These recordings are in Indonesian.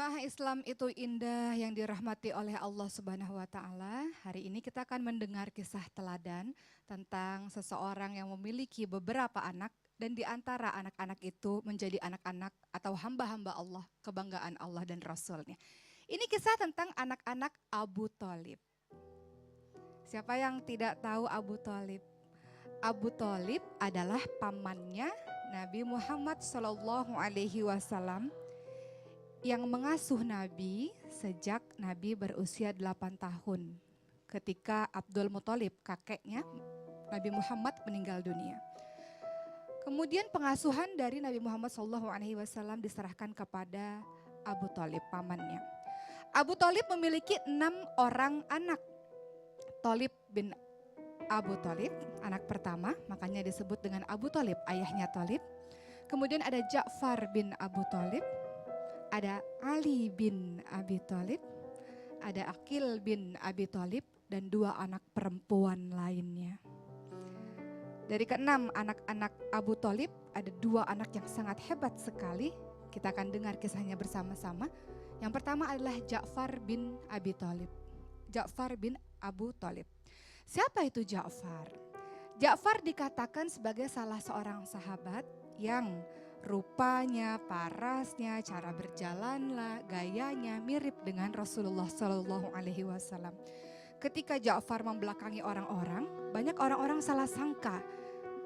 Jemaah Islam itu indah yang dirahmati oleh Allah Subhanahu wa taala. Hari ini kita akan mendengar kisah teladan tentang seseorang yang memiliki beberapa anak dan di antara anak-anak itu menjadi anak-anak atau hamba-hamba Allah, kebanggaan Allah dan Rasul-Nya. Ini kisah tentang anak-anak Abu Thalib. Siapa yang tidak tahu Abu Thalib? Abu Thalib adalah pamannya Nabi Muhammad SAW yang mengasuh Nabi sejak Nabi berusia 8 tahun. Ketika Abdul Muthalib, kakeknya Nabi Muhammad, meninggal dunia. Kemudian pengasuhan dari Nabi Muhammad SAW diserahkan kepada Abu Thalib, pamannya. Abu Thalib memiliki 6 orang anak. Thalib bin Abu Thalib, anak pertama, makanya disebut dengan Abu Thalib, ayahnya Thalib. Kemudian ada Ja'far bin Abu Thalib, ada Ali bin Abi Thalib, ada Aqil bin Abi Thalib, dan 2 anak perempuan lainnya. Dari ke-6 anak-anak Abu Thalib, ada 2 anak yang sangat hebat sekali. Kita akan dengar kisahnya bersama-sama. Yang pertama adalah Ja'far bin Abi Thalib. Ja'far bin Abu Thalib. Siapa itu Ja'far? Ja'far dikatakan sebagai salah seorang sahabat yang rupanya, parasnya, cara berjalanlah, gayanya mirip dengan Rasulullah SAW. Ketika Ja'far membelakangi orang-orang, banyak orang-orang salah sangka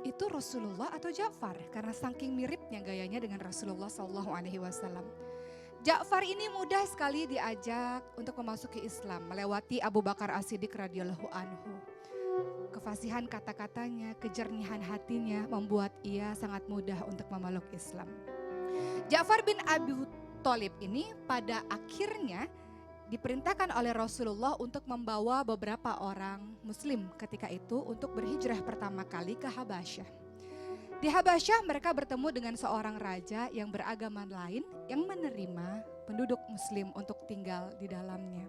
itu Rasulullah atau Ja'far karena saking miripnya gayanya dengan Rasulullah SAW. Ja'far ini mudah sekali diajak untuk memasuki Islam melewati Abu Bakar As-Siddiq radhiyallahu anhu. Kefasihan kata-katanya, kejernihan hatinya membuat ia sangat mudah untuk memeluk Islam. Ja'far bin Abu Thalib ini pada akhirnya diperintahkan oleh Rasulullah untuk membawa beberapa orang muslim ketika itu untuk berhijrah pertama kali ke Habasyah. Di Habasyah mereka bertemu dengan seorang raja yang beragama lain yang menerima penduduk muslim untuk tinggal di dalamnya.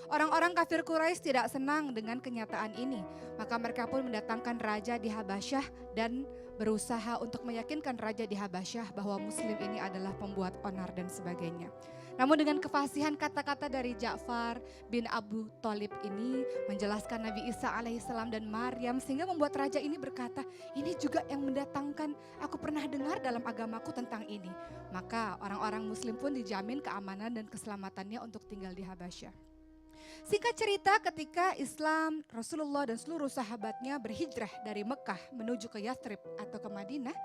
Orang-orang kafir Quraisy tidak senang dengan kenyataan ini, maka mereka pun mendatangkan raja di Habasyah dan berusaha untuk meyakinkan raja di Habasyah bahwa muslim ini adalah pembuat onar dan sebagainya. Namun dengan kefasihan kata-kata dari Ja'far bin Abu Thalib ini menjelaskan Nabi Isa alaihissalam dan Maryam sehingga membuat raja ini berkata, ini juga yang mendatangkan, aku pernah dengar dalam agamaku tentang ini. Maka orang-orang muslim pun dijamin keamanan dan keselamatannya untuk tinggal di Habasyah. Singkat cerita, ketika Islam, Rasulullah dan seluruh sahabatnya berhijrah dari Mekah menuju ke Yathrib atau ke Madinah,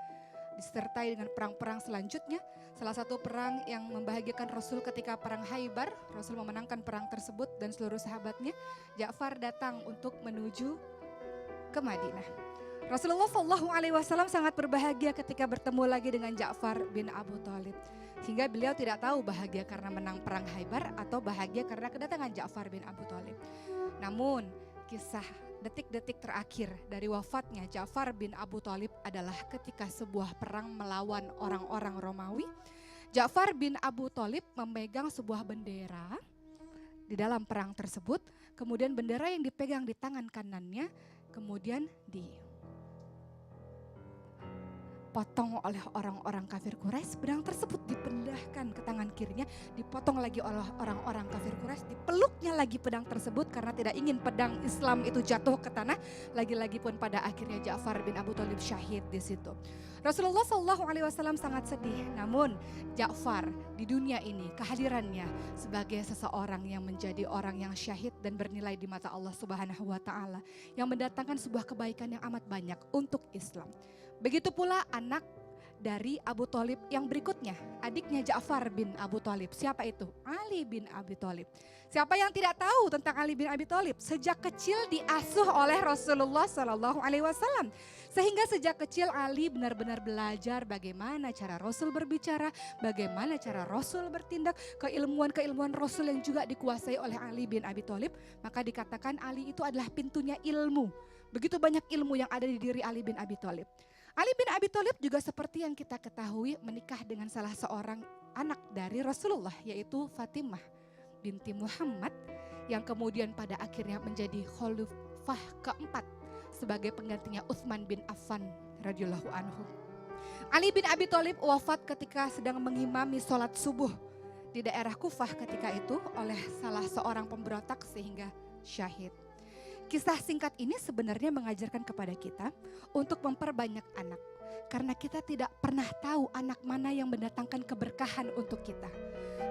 disertai dengan perang-perang selanjutnya. Salah satu perang yang membahagiakan Rasul ketika perang Khaibar, Rasul memenangkan perang tersebut dan seluruh sahabatnya. Ja'far datang untuk menuju ke Madinah. Rasulullah SAW sangat berbahagia ketika bertemu lagi dengan Ja'far bin Abu Thalib. Sehingga beliau tidak tahu bahagia karena menang perang Khaibar atau bahagia karena kedatangan Ja'far bin Abu Thalib. Namun kisah detik-detik terakhir dari wafatnya Ja'far bin Abu Thalib adalah ketika sebuah perang melawan orang-orang Romawi. Ja'far bin Abu Thalib memegang sebuah bendera di dalam perang tersebut. Kemudian bendera yang dipegang di tangan kanannya kemudian dipotong oleh orang-orang kafir Quraisy. Pedang tersebut dipindahkan ke tangan kirinya, dipotong lagi oleh orang-orang kafir Quraisy, dipeluknya lagi pedang tersebut karena tidak ingin pedang Islam itu jatuh ke tanah. Lagi-lagi pun pada akhirnya Ja'far bin Abu Thalib syahid di situ. Rasulullah SAW sangat sedih, namun Ja'far di dunia ini kehadirannya sebagai seseorang yang menjadi orang yang syahid dan bernilai di mata Allah Subhanahu wa taala, yang mendatangkan sebuah kebaikan yang amat banyak untuk Islam. Begitu pula anak dari Abu Thalib yang berikutnya, adiknya Ja'far bin Abu Thalib. Siapa itu? Ali bin Abi Thalib. Siapa yang tidak tahu tentang Ali bin Abi Thalib? Sejak kecil diasuh oleh Rasulullah SAW. Sehingga sejak kecil Ali benar-benar belajar bagaimana cara Rasul berbicara, bagaimana cara Rasul bertindak, keilmuan-keilmuan Rasul yang juga dikuasai oleh Ali bin Abi Thalib. Maka dikatakan Ali itu adalah pintunya ilmu. Begitu banyak ilmu yang ada di diri Ali bin Abi Thalib. Ali bin Abi Thalib juga seperti yang kita ketahui menikah dengan salah seorang anak dari Rasulullah, yaitu Fatimah binti Muhammad, yang kemudian pada akhirnya menjadi khalifah keempat sebagai penggantinya Utsman bin Affan radhiyallahu anhu. Ali bin Abi Thalib wafat ketika sedang mengimami sholat subuh di daerah Kufah ketika itu oleh salah seorang pemberontak sehingga syahid. Kisah singkat ini sebenarnya mengajarkan kepada kita untuk memperbanyak anak. Karena kita tidak pernah tahu anak mana yang mendatangkan keberkahan untuk kita.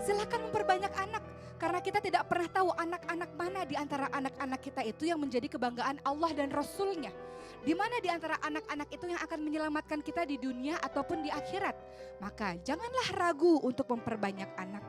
Silakan memperbanyak anak. Karena kita tidak pernah tahu anak-anak mana di antara anak-anak kita itu yang menjadi kebanggaan Allah dan Rasul-Nya. Di mana di antara anak-anak itu yang akan menyelamatkan kita di dunia ataupun di akhirat. Maka janganlah ragu untuk memperbanyak anak.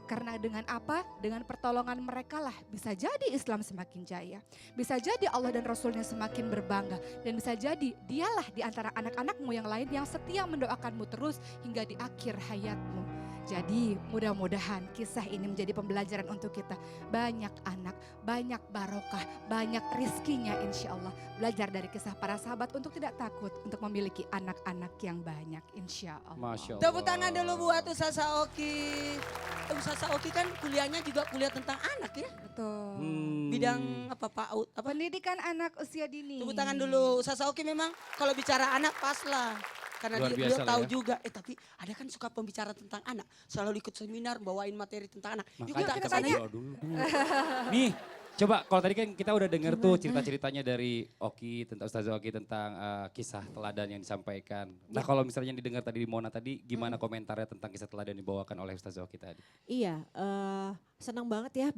Karena dengan apa? Dengan pertolongan mereka lah bisa jadi Islam semakin jaya. Bisa jadi Allah dan Rasulnya semakin berbangga. Dan bisa jadi dialah di antara anak-anakmu yang lain yang setia mendoakanmu terus hingga di akhir hayatmu. Jadi mudah-mudahan kisah ini menjadi pembelajaran untuk kita. Banyak anak, banyak barokah, banyak rizkinya insya Allah. Belajar dari kisah para sahabat untuk tidak takut untuk memiliki anak-anak yang banyak insya Allah. Masya Allah. Tepuk tangan dulu buat Ustaz Oki. Ustaz Oki kan kuliahnya juga kuliah tentang anak ya. Betul. Bidang apa Pak? Apa? Pendidikan anak usia dini. Tepuk tangan dulu. Ustaz Oki memang kalau bicara anak pas lah. Karena Luar beliau biasa tahu lah ya. juga, tapi ada kan suka pembicara tentang anak. Selalu ikut seminar, bawain materi tentang anak. Yuk Makanya kita kita kesana yuk. berdoa dulu. Nih, coba kalau tadi kan kita udah denger tuh cerita-ceritanya dari Oki, tentang Ustazah Oki tentang kisah teladan yang disampaikan. Nah kalau misalnya yang didengar tadi di Mona tadi, gimana komentarnya tentang kisah teladan yang dibawakan oleh Ustazah Oki tadi? Iya, senang banget ya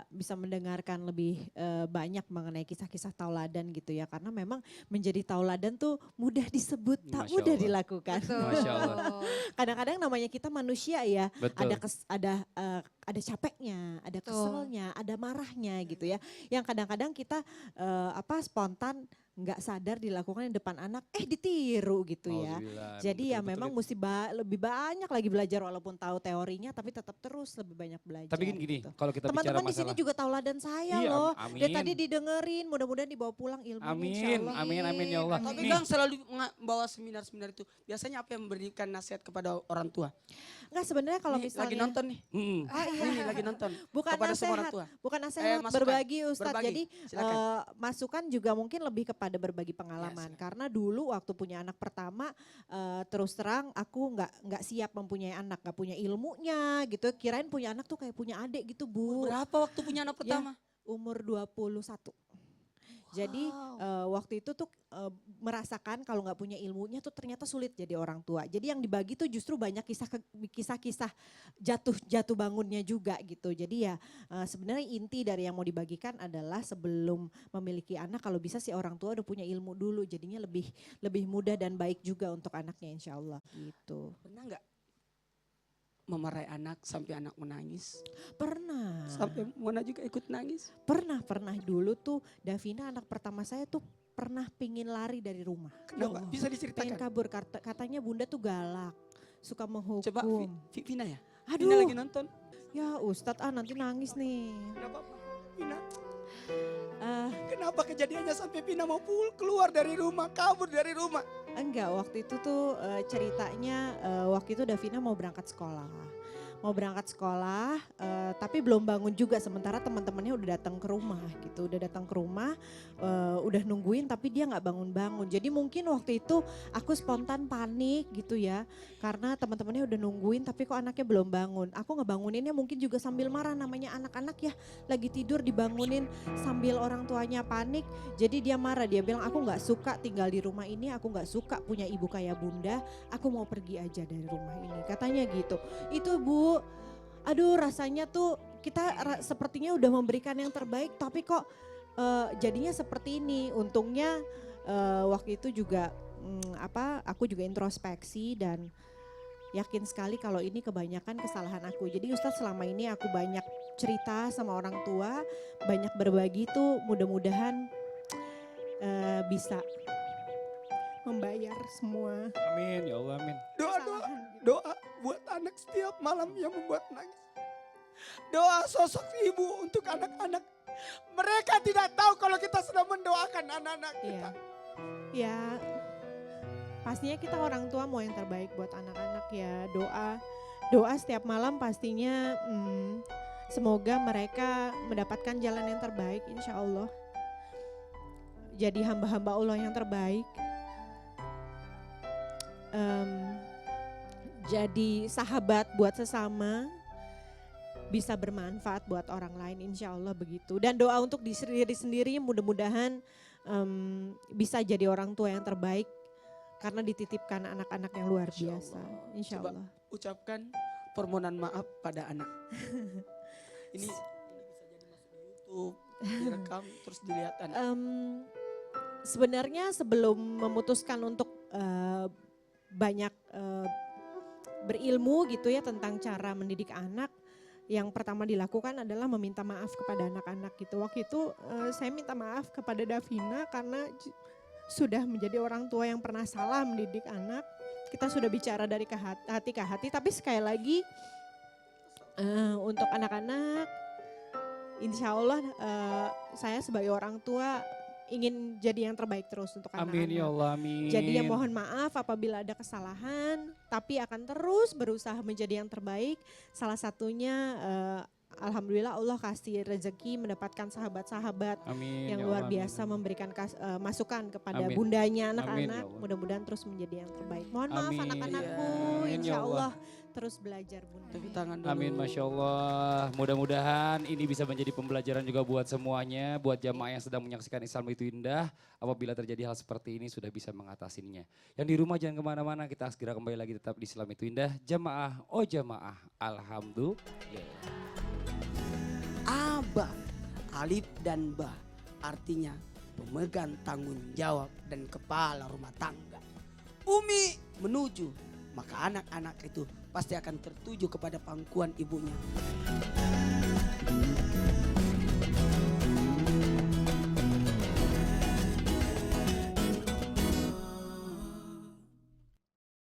bisa mendengarkan lebih banyak mengenai kisah-kisah tauladan gitu ya. Karena memang menjadi tauladan tuh mudah disebut, tak Masya mudah Allah. dilakukan. Betul. Masya Allah. Kadang-kadang namanya kita manusia ya, Betul. ada capeknya, ada Betul. keselnya, ada marahnya gitu ya. Yang kadang-kadang kita spontan nggak sadar dilakukan di depan anak, ditiru gitu ya. Alhamdulillah, Jadi ya betul-betul memang itu. mesti lebih banyak lagi belajar walaupun tahu teorinya, tapi tetap terus lebih banyak belajar. Tapi gini, gitu. kalau kita bicara Teman-teman di masalah. sini juga tauladan saya Iya, loh. amin. Dari tadi didengerin, mudah-mudahan dibawa pulang ilmunya insya Amin, Allah. amin, amin ya Allah. Tapi Nih, Gang selalu bawa seminar-seminar itu. Biasanya apa yang memberikan nasihat kepada orang tua? Enggak sebenarnya kalau Nih, misalnya lagi nonton nih. Ah, iya. Ini lagi nonton. Bukan kepada semua orang nasihat, tua. bukan nasihat, masukan, berbagi Ustadz. berbagi. Jadi Silakan. masukan juga mungkin lebih kepada berbagi pengalaman. silakan. Karena dulu waktu punya anak pertama, terus terang aku nggak siap mempunyai anak, nggak punya ilmunya gitu. Kirain punya anak tuh kayak punya adik gitu Bu. Berapa waktu punya anak pertama? Umur 21. Jadi waktu itu tuh merasakan kalau nggak punya ilmunya tuh ternyata sulit jadi orang tua. Jadi yang dibagi tuh justru banyak kisah-kisah jatuh bangunnya juga gitu. Jadi ya sebenarnya inti dari yang mau dibagikan adalah sebelum memiliki anak kalau bisa si orang tua udah punya ilmu dulu. Jadinya lebih mudah dan baik juga untuk anaknya insya Allah gitu. Pernah nggak memarahi anak sampai anak menangis? Pernah. Sampai Mona juga ikut nangis? Pernah dulu tuh Davina anak pertama saya tuh pernah pingin lari dari rumah. Kenapa? Bisa Pengen diceritakan? kabur, katanya bunda tuh galak, suka menghukum. Coba Vina ya? Aduh. Vina lagi nonton. Ya Ustadz nanti nangis nih. Kenapa Vina? Eh, Kenapa kejadiannya sampai Vina mau keluar dari rumah, kabur dari rumah? enggak, waktu itu tuh ceritanya waktu itu Davina mau berangkat sekolah. Tapi belum bangun juga sementara teman-temannya udah datang ke rumah gitu. Udah nungguin tapi dia nggak bangun-bangun. Jadi mungkin waktu itu aku spontan panik gitu ya. Karena teman-temannya udah nungguin tapi kok anaknya belum bangun. Aku ngebanguninnya mungkin juga sambil marah, namanya anak-anak ya. Lagi tidur dibangunin sambil orang tuanya panik. Jadi dia marah, dia bilang aku nggak suka tinggal di rumah ini, aku nggak suka punya ibu kayak bunda. Aku mau pergi aja dari rumah ini. Katanya gitu. Itu Bu, aduh rasanya tuh kita sepertinya udah memberikan yang terbaik tapi kok jadinya seperti ini. Untungnya waktu itu juga aku juga introspeksi dan yakin sekali kalau ini kebanyakan kesalahan aku. Jadi Ustadz selama ini aku banyak cerita sama orang tua, banyak berbagi tuh mudah-mudahan bisa membayar semua amin ya Allah, amin. kesalahan. Doa buat anak setiap malam yang membuat nangis. Doa sosok ibu untuk anak-anak. Mereka tidak tahu kalau kita sedang mendoakan anak-anak kita. Ya, pastinya kita orang tua mau yang terbaik buat anak-anak ya. Doa setiap malam pastinya semoga mereka mendapatkan jalan yang terbaik insya Allah. Jadi hamba-hamba Allah yang terbaik. Jadi sahabat buat sesama. bisa bermanfaat buat orang lain, insya Allah begitu. Dan doa untuk diri sendiri mudah-mudahan bisa jadi orang tua yang terbaik karena dititipkan anak-anak yang luar Masya biasa, Allah. insya Coba Allah. ucapkan permohonan maaf pada anak. Ini bisa jadi masuk di YouTube, direkam terus dilihat anak. Sebenarnya sebelum memutuskan untuk banyak berilmu gitu ya tentang cara mendidik anak, yang pertama dilakukan adalah meminta maaf kepada anak-anak gitu. Waktu itu saya minta maaf kepada Davina karena sudah menjadi orang tua yang pernah salah mendidik anak. Kita sudah bicara dari hati ke hati, tapi sekali lagi untuk anak-anak, insya Allah saya sebagai orang tua ingin jadi yang terbaik terus untuk anak-anak. Amin ya Allah, amin. Jadi ya mohon maaf apabila ada kesalahan, tapi akan terus berusaha menjadi yang terbaik. Salah satunya alhamdulillah Allah kasih rezeki mendapatkan sahabat-sahabat Amin, yang ya luar Allah, biasa amin. memberikan masukan kepada Amin. bundanya Amin, ya anak-anak. Allah. Mudah-mudahan terus menjadi yang terbaik. Mohon maaf Amin. anak-anakku, Amin, ya insya Allah. Allah terus belajar bunda. Tepuk tangan dulu. Amin, Masya Allah. Mudah-mudahan ini bisa menjadi pembelajaran juga buat semuanya, buat jamaah yang sedang menyaksikan Islam itu indah. Apabila terjadi hal seperti ini sudah bisa mengatasinya. Yang di rumah jangan kemana-mana, kita segera kembali lagi tetap di Islam itu indah. Jamaah, oh jamaah, alhamdulillah. Aba, alif dan ba, artinya pemegang tanggung jawab dan kepala rumah tangga. Umi menuju, maka anak-anak itu pasti akan tertuju kepada pangkuan ibunya.